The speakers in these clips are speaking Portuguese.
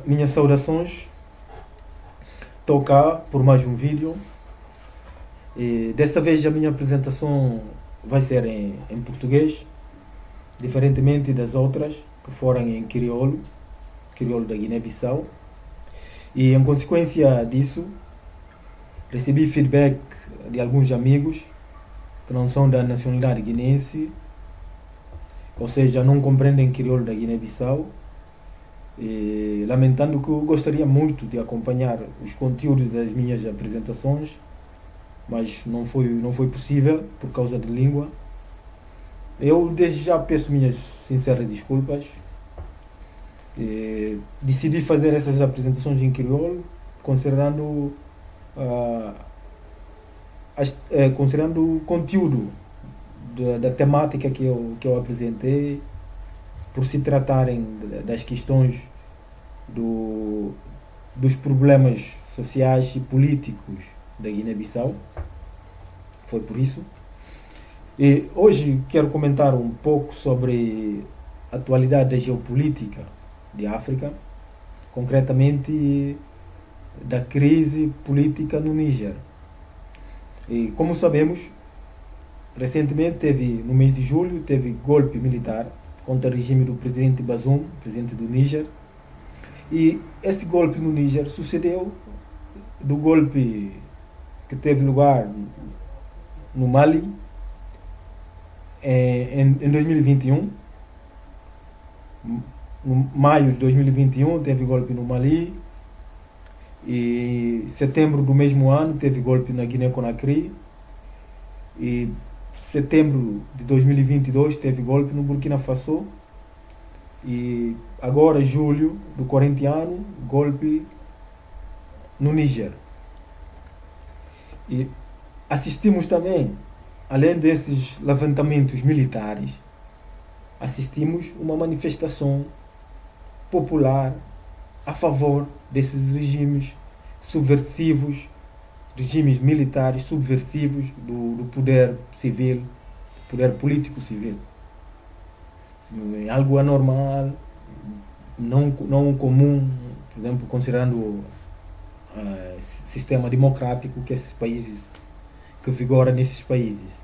Minhas saudações, estou cá por mais um vídeo e dessa vez a minha apresentação vai ser em português, diferentemente das outras que foram em crioulo da Guiné-Bissau. E em consequência disso, recebi feedback de alguns amigos que não são da nacionalidade guinense, ou seja, não compreendem crioulo da Guiné-Bissau. E, lamentando que eu gostaria muito de acompanhar os conteúdos das minhas apresentações, mas não foi possível por causa de língua. Eu desde já peço minhas sinceras desculpas. E decidi fazer essas apresentações em crioulo, considerando, ah, considerando o conteúdo da temática que eu apresentei, por se tratarem das questões dos problemas sociais e políticos da Guiné-Bissau. Foi por isso. E hoje quero comentar um pouco sobre a atualidade da geopolítica de África, concretamente da crise política no Níger. E como sabemos, recentemente no mês de julho, teve golpe militar contra o regime do presidente Bazoum, presidente do Níger. E esse golpe no Níger sucedeu do golpe que teve lugar no Mali em 2021. No maio de 2021 teve golpe no Mali, e em setembro do mesmo ano teve golpe na Guiné-Conakry, e setembro de 2022 teve golpe no Burkina Faso, e agora julho do corrente ano golpe no Níger. E assistimos também, além desses levantamentos militares, assistimos uma manifestação popular a favor desses regimes subversivos, regimes militares subversivos do poder civil, poder político civil. É algo anormal, não comum, por exemplo, considerando o sistema democrático que vigora nesses países.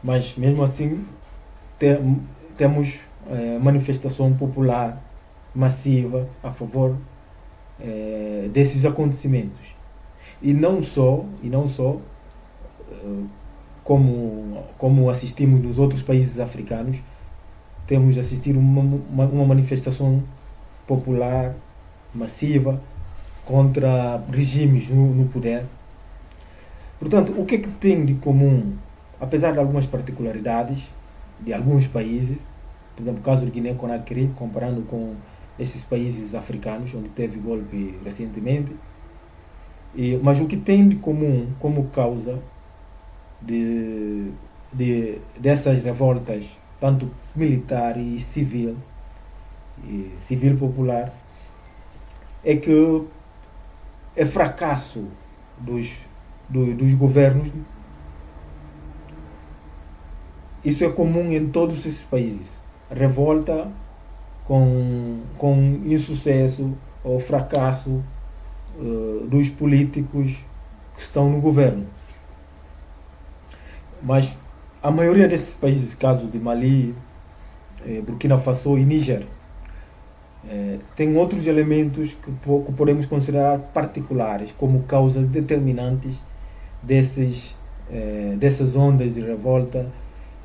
Mas mesmo assim temos manifestação popular massiva a favor desses acontecimentos. E não só como assistimos nos outros países africanos, temos assistido uma manifestação popular massiva contra regimes no poder. Portanto, o que é que tem de comum, apesar de algumas particularidades de alguns países, por exemplo, o caso de Guiné-Conakry, comparando com esses países africanos onde teve golpe recentemente, mas o que tem de comum como causa dessas revoltas, tanto militar e civil popular, é que é fracasso dos governos. Isso é comum em todos esses países. Revolta com insucesso ou fracasso dos políticos que estão no governo. Mas a maioria desses países, caso de Mali, Burkina Faso e Níger, tem outros elementos que podemos considerar particulares como causas determinantes dessas ondas de revolta,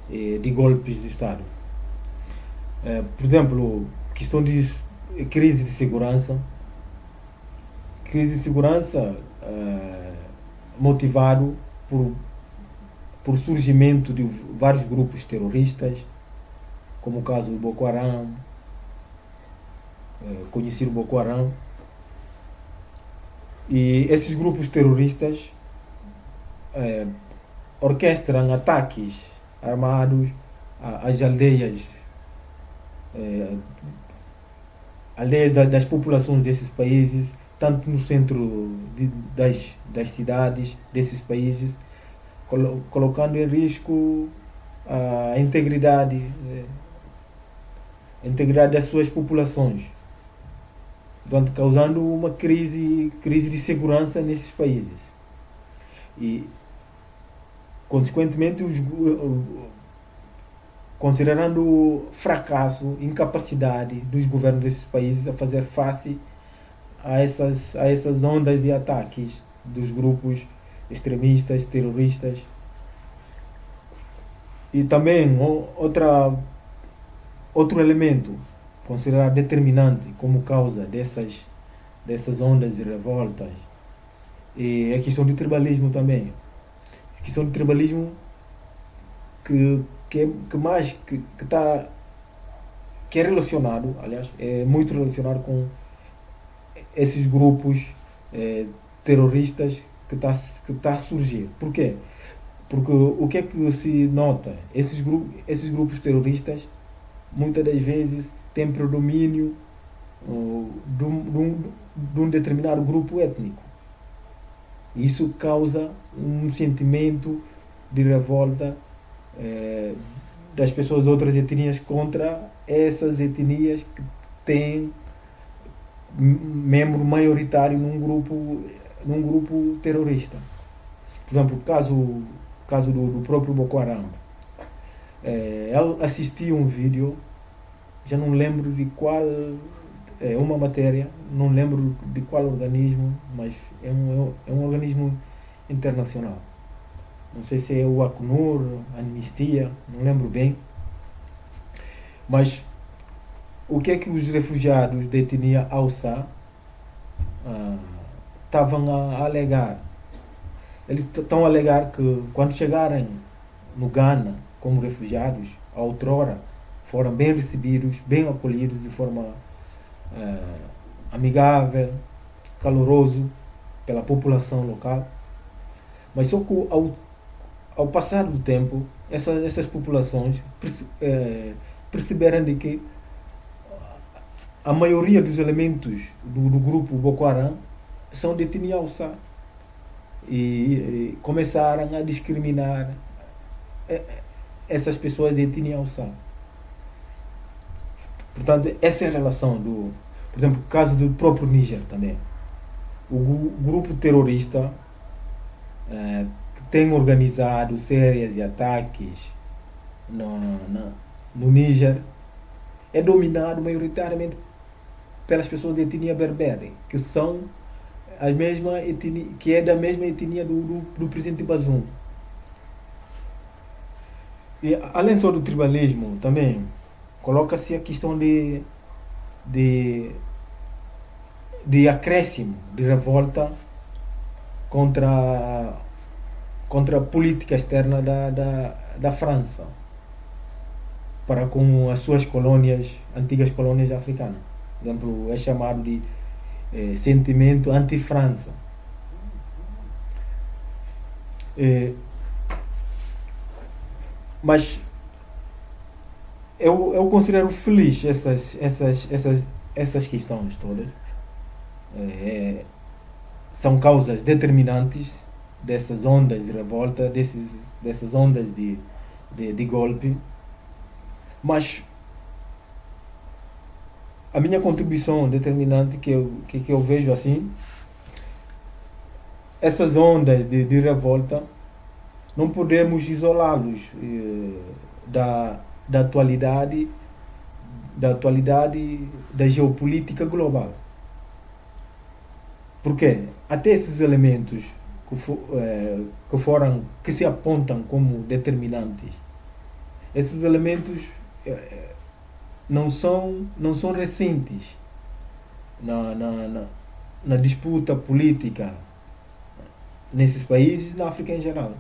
de golpes de Estado. Por exemplo, questão de crise de segurança. Crise de segurança motivado por surgimento de vários grupos terroristas, como o caso do Boko Haram, conhecido Boko Haram. E esses grupos terroristas orquestram ataques armados às aldeias, das populações desses países, tanto no centro das cidades desses países, colocando em risco a integridade das suas populações. portanto, causando uma crise de segurança nesses países. E, consequentemente, considerando o fracasso, incapacidade dos governos desses países a fazer face a essas ondas de ataques dos grupos extremistas, terroristas. E também outro elemento considerado determinante como causa dessas ondas de revoltas é a questão do tribalismo também. A questão do tribalismo que é relacionado, aliás, é muito relacionado com esses grupos terroristas que tá a surgir. Por quê? Porque o que é que se nota? Esses grupos terroristas muitas das vezes têm predomínio de um determinado grupo étnico. Isso causa um sentimento de revolta das pessoas de outras etnias contra essas etnias que têm membro maioritário num grupo terrorista. Por exemplo, o caso do próprio Boko Haram. Eu assisti um vídeo, já não lembro de qual, uma matéria, não lembro de qual organismo, mas é um organismo internacional. Não sei se é o Acnur, Anistia, não lembro bem. Mas o que é que os refugiados da etnia Hausa estavam a alegar? Eles estão a alegar que quando chegarem no Ghana como refugiados, outrora foram bem recebidos, bem acolhidos de forma amigável, caloroso pela população local. Mas só que ao passar do tempo, essas populações perceberam de que a maioria dos elementos do grupo Boko Haram são de etnia Hausa e começaram a discriminar essas pessoas de etnia Hausa. Portanto, essa é a relação por exemplo, o caso do próprio Níger também. O grupo terrorista que tem organizado séries de ataques no Níger é dominado maioritariamente pelas pessoas de etnia berbere, que são a mesma etnia, que é da mesma etnia do presidente Bazoum. E além só do tribalismo, também coloca-se a questão de acréscimo, de revolta contra a política externa da França para com as suas colônias, antigas colônias africanas. Por exemplo, é chamado de sentimento anti-França. Mas eu considero feliz essas questões todas. São causas determinantes dessas ondas de revolta, dessas ondas de golpe. Mas a minha contribuição determinante que eu vejo assim, essas ondas de revolta, não podemos isolá-los da atualidade da geopolítica global. Porque até esses elementos que se apontam como determinantes, esses elementos não são recentes na disputa política nesses países, na África em geral.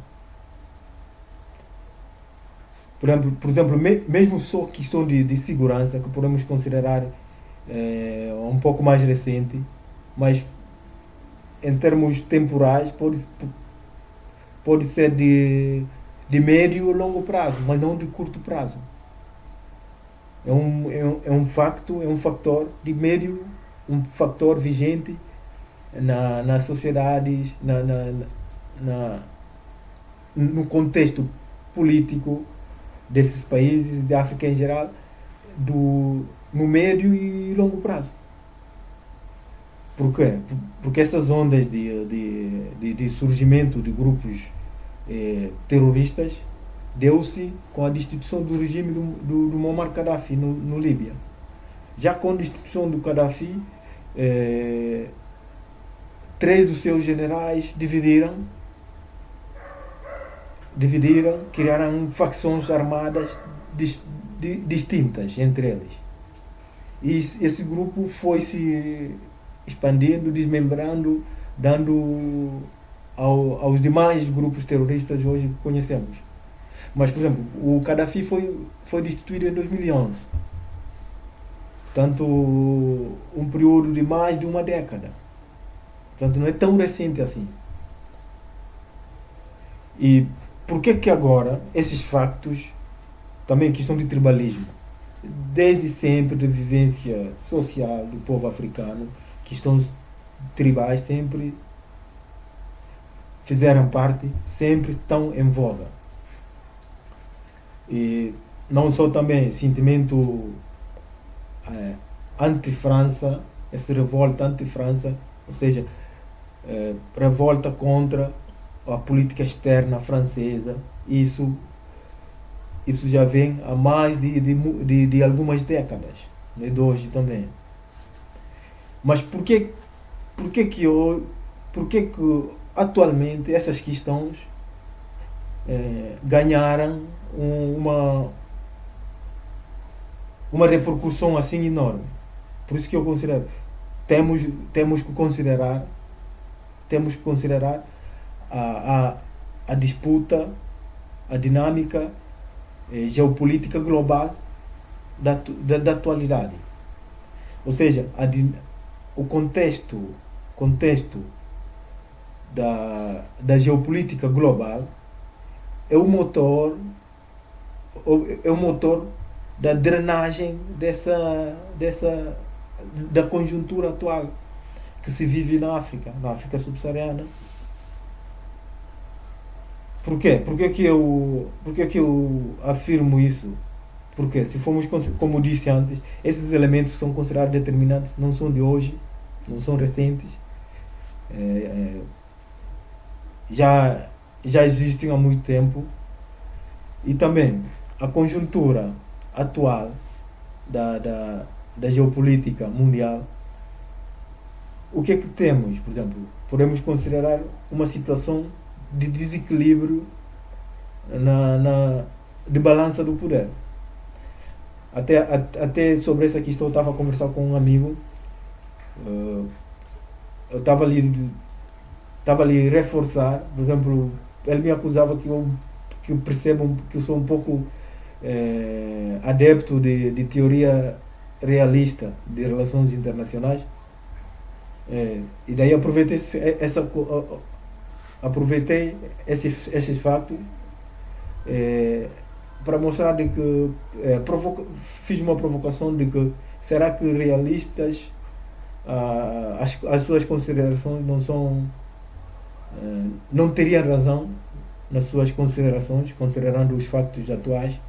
Por exemplo, mesmo só questão de segurança, que podemos considerar um pouco mais recente, mas em termos temporais pode ser de médio e longo prazo, mas não de curto prazo. É um fator de médio, um fator vigente nas sociedades, no contexto político desses países, da África em geral, no médio e longo prazo. Por quê? Porque essas ondas de surgimento de grupos terroristas deu-se com a destituição do regime do Muammar Gaddafi no Líbia. Já com a destituição do Gaddafi, três dos seus generais criaram facções armadas distintas entre eles. E esse grupo foi se expandindo, desmembrando, dando aos demais grupos terroristas hoje que conhecemos. Mas, por exemplo, o Gaddafi foi destituído em 2011. Portanto, um período de mais de uma década. Portanto, não é tão recente assim. E por que agora esses factos, também questão de tribalismo, desde sempre de vivência social do povo africano, questões tribais sempre fizeram parte, sempre estão em voga. E não só também sentimento anti-França, essa revolta anti-França, ou seja, revolta contra a política externa francesa. Isso já vem há mais de algumas décadas, não é de hoje também. Mas por que atualmente essas questões ganharam uma repercussão assim enorme? Por isso que eu considero temos que considerar a disputa, a dinâmica geopolítica global da atualidade. Ou seja, o contexto da geopolítica global é o motor da drenagem da conjuntura atual que se vive na África subsaariana. Por quê? Por que eu afirmo isso? Porque se formos, como disse antes, esses elementos são considerados determinantes, não são de hoje, não são recentes, já existem há muito tempo. E também a conjuntura atual da geopolítica mundial. O que é que temos? Por exemplo, podemos considerar uma situação de desequilíbrio de balança do poder. Até sobre essa questão eu estava a conversar com um amigo. Eu estava ali a reforçar. Por exemplo, ele me acusava que eu percebo que eu sou um pouco adepto de teoria realista de relações internacionais. E daí aproveitei esse facto para mostrar de que fiz uma provocação de que será que realistas as suas considerações não teriam razão nas suas considerações, considerando os factos atuais.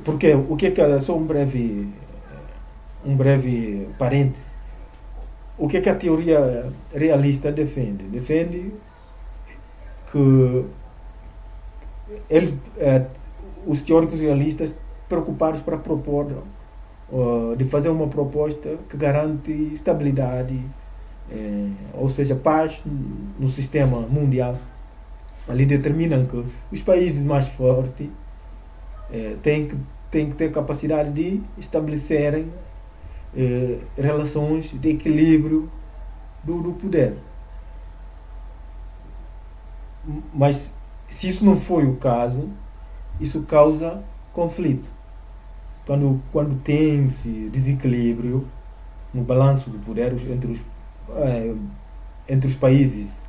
Porque o que é só um breve parêntese. O que a teoria realista defende? Defende que os teóricos realistas preocupados para propor, de fazer uma proposta que garante estabilidade, ou seja, paz no sistema mundial. Ali determinam que os países mais fortes têm que ter capacidade de estabelecerem relações de equilíbrio do poder. Mas se isso não foi o caso, isso causa conflito. Quando tem-se desequilíbrio no balanço do poder entre os países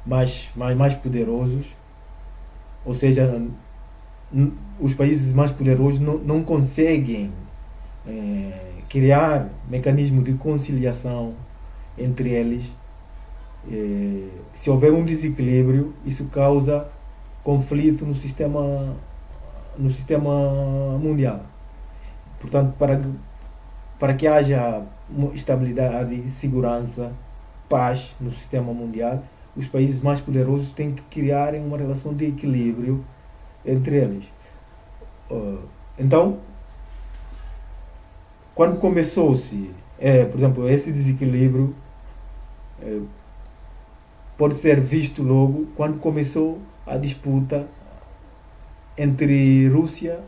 mais poderosos, ou seja, os países mais poderosos não conseguem criar mecanismos de conciliação entre eles. Se houver um desequilíbrio, isso causa conflito no sistema mundial. Portanto, para que haja estabilidade, segurança, paz no sistema mundial, os países mais poderosos têm que criar uma relação de equilíbrio entre eles. Então, quando começou-se, por exemplo, esse desequilíbrio, pode ser visto logo quando começou a disputa entre Rússia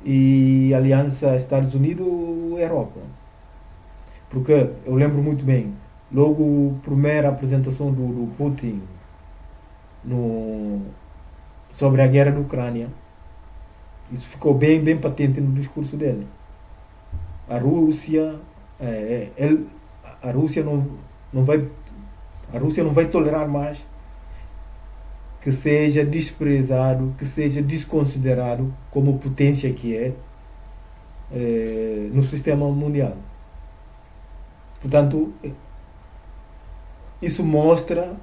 e Aliança Estados Unidos-Europa. Porque eu lembro muito bem, logo a primeira apresentação do Putin sobre a guerra na Ucrânia, isso ficou bem patente no discurso dele. A Rússia, a Rússia não vai tolerar mais que seja desprezado, que seja desconsiderado como potência que é no sistema mundial. Portanto, isso mostra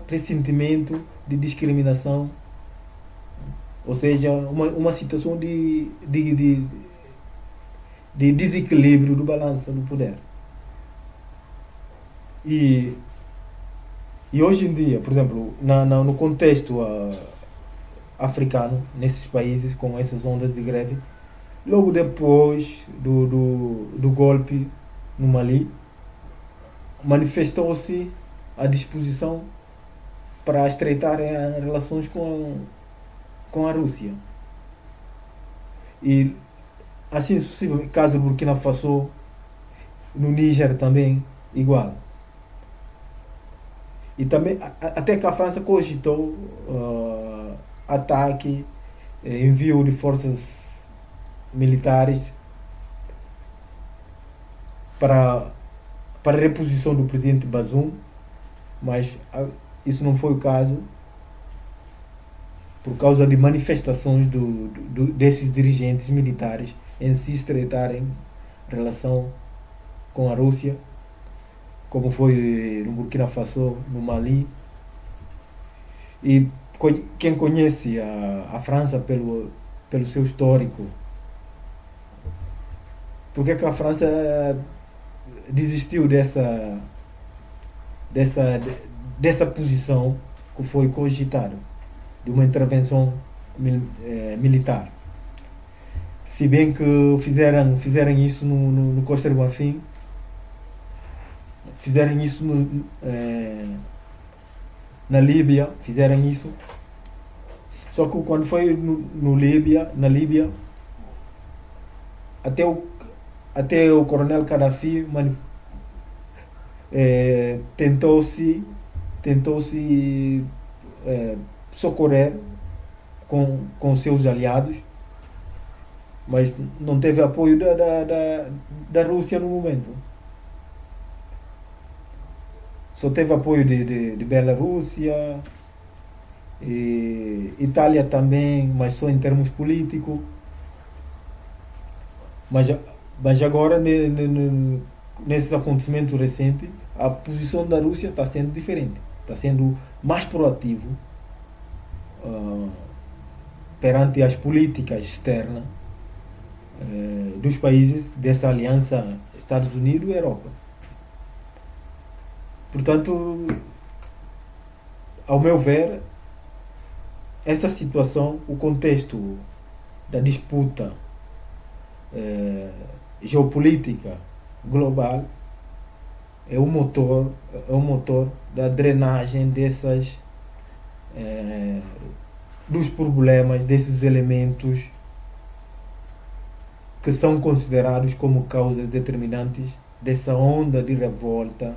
ressentimento de discriminação, ou seja, uma situação de desequilíbrio do balanço do poder. E hoje em dia, por exemplo, no contexto africano, nesses países com essas ondas de greve, logo depois do golpe no Mali, manifestou-se a disposição para estreitar relações com a Rússia. E assim sucessivamente, caso do Burkina Faso, no Níger também, igual. E também, até que a França cogitou ataque, envio de forças militares para a reposição do presidente Bazoum, mas isso não foi o caso, por causa de manifestações desses dirigentes militares em se estreitarem relação com a Rússia, como foi no Burkina Faso, no Mali. E quem conhece a França pelo seu histórico, por que a França desistiu dessa posição que foi cogitada, de uma intervenção militar? Se bem que fizeram isso no Costa do Marfim, fizeram isso na Líbia, fizeram isso. Só que quando foi na Líbia, até o coronel Gaddafi tentou-se socorrer com seus aliados, mas não teve apoio da Rússia no momento. Só teve apoio de Bielorrússia, e Itália também, mas só em termos políticos. Mas agora, nesses acontecimentos recentes, a posição da Rússia está sendo diferente, está sendo mais proativo perante as políticas externas dos países dessa aliança Estados Unidos e Europa. Portanto, ao meu ver, essa situação, o contexto da disputa geopolítica global é o motor da drenagem dos problemas, desses elementos que são considerados como causas determinantes dessa onda de revolta,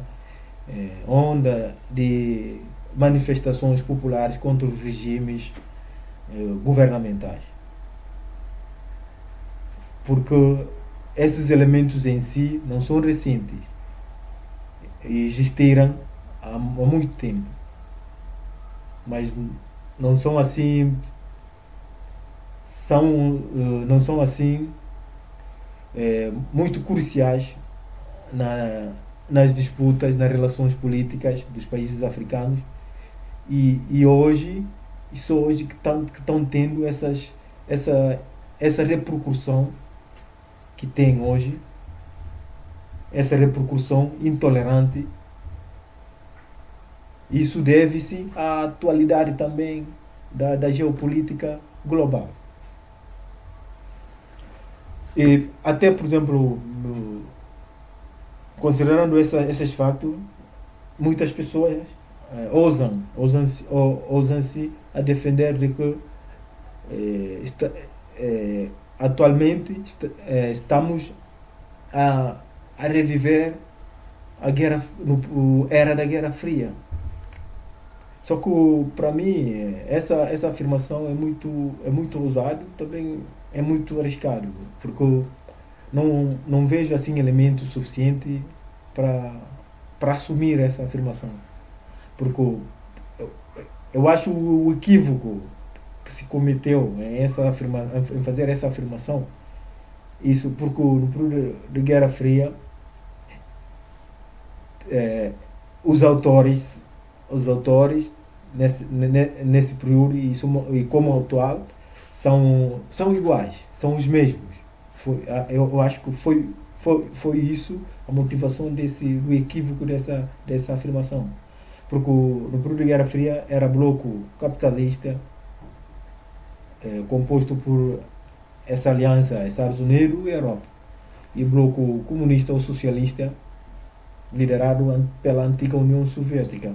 onda de manifestações populares contra os regimes governamentais. Porque esses elementos em si não são recentes, existiram há muito tempo, mas não são assim muito cruciais nas disputas, nas relações políticas dos países africanos, e hoje, só hoje que estão tendo essa repercussão que tem hoje essa repercussão intolerante. Isso deve-se à atualidade também da geopolítica global. E até, por exemplo, considerando esses factos, muitas pessoas ousam-se a defender de que atualmente estamos a reviver a guerra, era da Guerra Fria. Só que para mim essa afirmação é muito ousada, também é muito arriscado, porque eu não vejo assim elementos suficientes para assumir essa afirmação. Porque eu acho o equívoco que se cometeu em fazer essa afirmação, isso porque no período de Guerra Fria os autores nesse período e como atual são iguais, são os mesmos. Eu acho que foi isso a motivação do equívoco dessa afirmação. Porque no período de Guerra Fria era bloco capitalista composto por essa aliança Estados Unidos e Europa, e bloco comunista ou socialista liderado pela antiga União Soviética,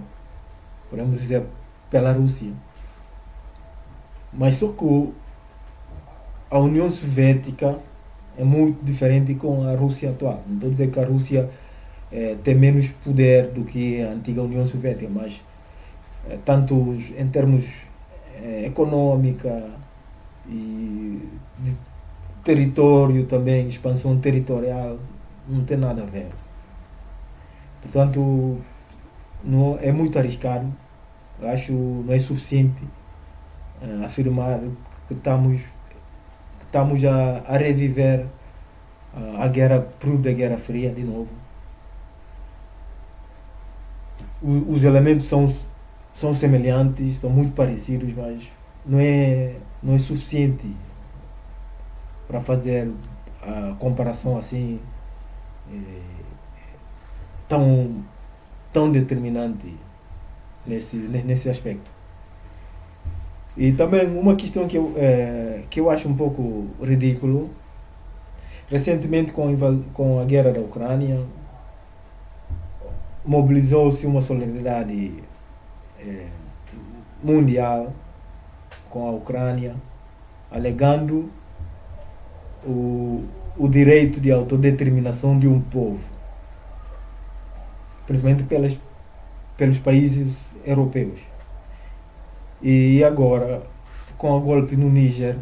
podemos dizer pela Rússia. Mas só que a União Soviética é muito diferente com a Rússia atual. Não estou a dizer que a Rússia tem menos poder do que a antiga União Soviética, mas tanto em termos econômica e de território também, expansão territorial, não tem nada a ver. Portanto, não, é muito arriscado. Eu acho que não é suficiente afirmar que estamos a reviver a guerra, período da Guerra Fria de novo. Os elementos são semelhantes, são muito parecidos, mas não é suficiente para fazer a comparação assim tão determinante nesse aspecto. E também uma questão que eu acho um pouco ridículo, recentemente com a guerra da Ucrânia, mobilizou-se uma solidariedade mundial com a Ucrânia, alegando o direito de autodeterminação de um povo, principalmente pelos países europeus. E agora, com o golpe no Níger,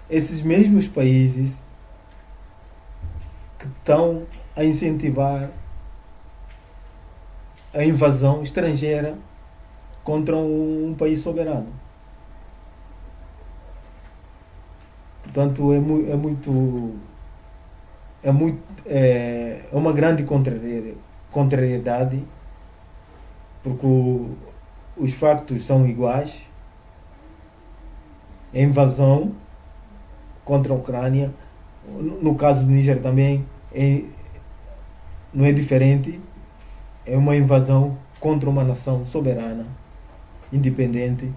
esses mesmos países que estão a incentivar a invasão estrangeira contra um país soberano. Portanto, é uma grande contrariedade, porque os factos são iguais. A invasão contra a Ucrânia, no caso do Níger também, não é diferente. É uma invasão contra uma nação soberana, independente.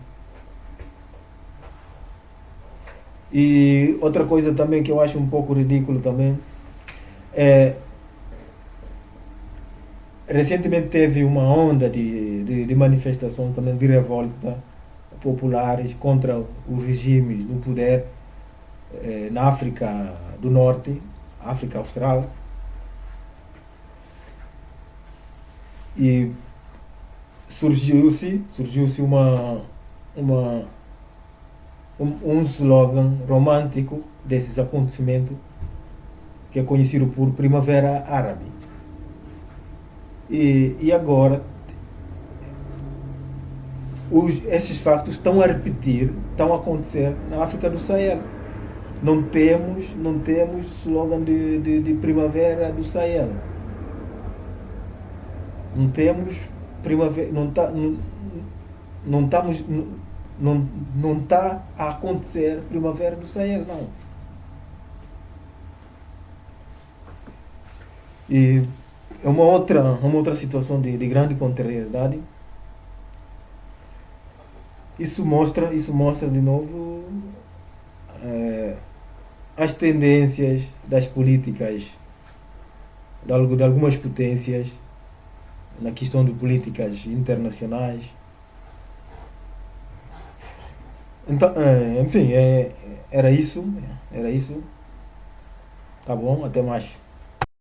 E outra coisa também que eu acho um pouco ridículo também recentemente teve uma onda de manifestações também, de revolta populares contra os regimes no poder na África do Norte, África Austral. E surgiu-se um slogan romântico desses acontecimentos, que é conhecido por Primavera Árabe. E agora esses factos estão a repetir, estão a acontecer na África do Sahel. Não temos slogan de Primavera do Sahel. Não temos primavera, não está a acontecer Primavera do Sahel, não. E É uma outra situação de grande contrariedade. Isso mostra de novo eh, as tendências das políticas de algumas potências na questão de políticas internacionais. Então, enfim, era isso. Era isso. Tá bom, até mais.